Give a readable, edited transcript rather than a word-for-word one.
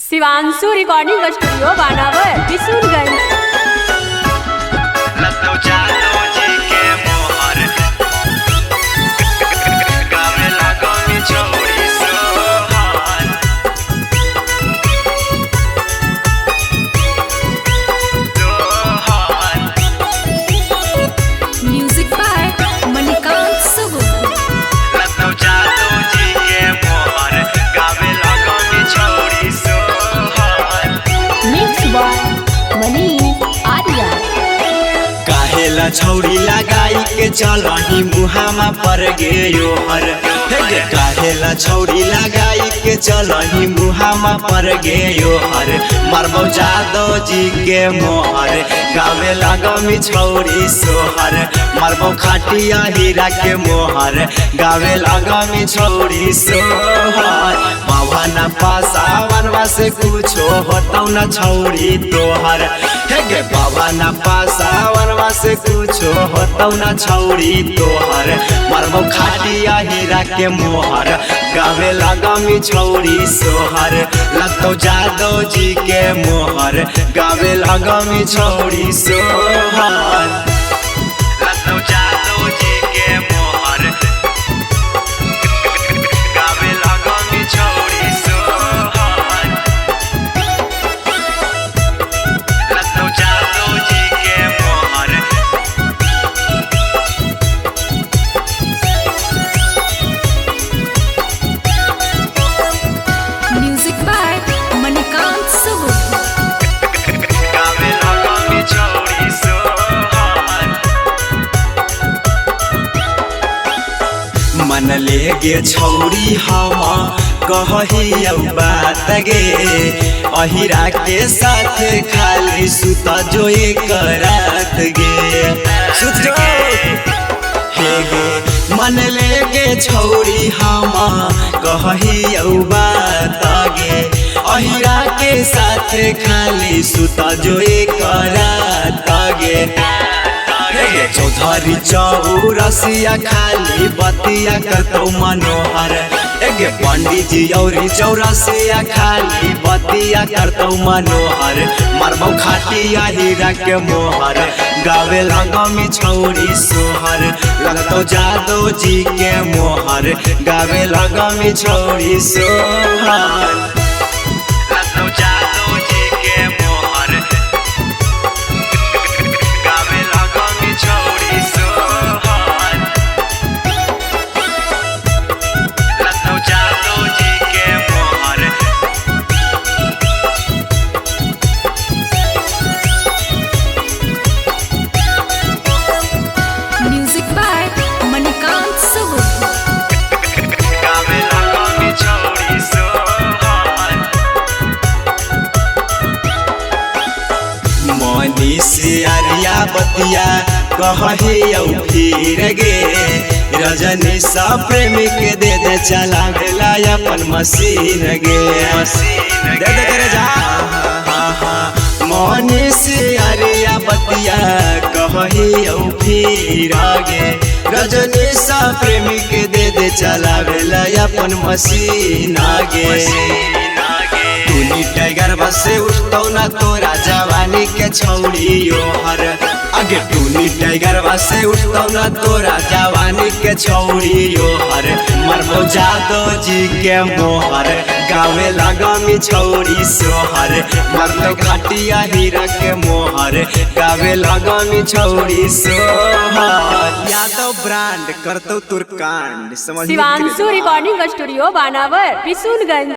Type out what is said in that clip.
Shivanshu recording studio Banawar Kishorganj. Music by Manikant Sugu. Mix by Manish Arya. काहेला छौरी लगाई के चलही मुहामा पर गयो हर हे काहेला छौरी लगाई के चलही मुहामा पर गयो हर मरबौ जादव जी के मोहर गावे लगमी छौरी सोहर मरबौ खाटिया हीरा के मोहर गावे लगमी छौरी सोहर पावन पासावन से कुछो होतौ न छौरी तोहर हे गे पावन पासावन से कुछो होतौ न छौरी तोहर मरबौ खाटिया हीरा के मोहर गावे लगमी छौरी सोहर लगतौ जादव जी के मोहर गावे लगमी छौरी सोहर लगतौ जादव जी के मोहर गावे लगमी छौरी सोहर लगतौ जादव जी के मोहर म्यूजिक बाय मणिकांत सुगु। गावे लगमी छौरी सोहर मन लेगे छौरी हम कही बात गे अहिरा के साथ खाली सुत जो एक रात गे सुत जो हे गे मन लेगे छौरी हम कही बात गे अहिरा के साथ खाली सुत जो एक रात गे चौधरी चौरसिया खाली बतिया कतौ मनोहर एगे पंडित जी औरी चौरसिया खाली बतिया करतौ मनोहर मरबौ खाटिया हीरा के मोहर गावे लगमी छौरी सोहर लगतौ जादव जी के मोहर गावे लगमी छौरी सोहर लगतौ जादव जी के मोहर गावे लगमी छौरी सोहर लगतौ जादव जी के मोहर म्यूजिक बाय मणिकांत सुगु। गावे लगमी छौरी सोहर मनीष आर्या बतिया कहे फिर गे रजनी सा प्रेमी के दे दे चला भेला अपन मशीन गे दे दे करे जा मनीष आर्या बतिया कहे फिर गे रजनी सा प्रेमी के दे दे चला भेला अपन मशीन गे टूनी टाइगर बसे उठतौ न तोरा जवानी के छौरी योहर आगे टूनी टाइगर बसे उठतौ न तोरा जवानी के छौरी योहर मरबौ जादव जी के मोहर गावे लगमी छौरी सोहर मरतौ खाटिया हीरा के मोहर गावे लगमी छौरी सोहर यादव ब्रांड करतौ तुरकांड समझ शिवांशु रिकॉर्डिंग स्टूडियो बानावर किशोरगंज।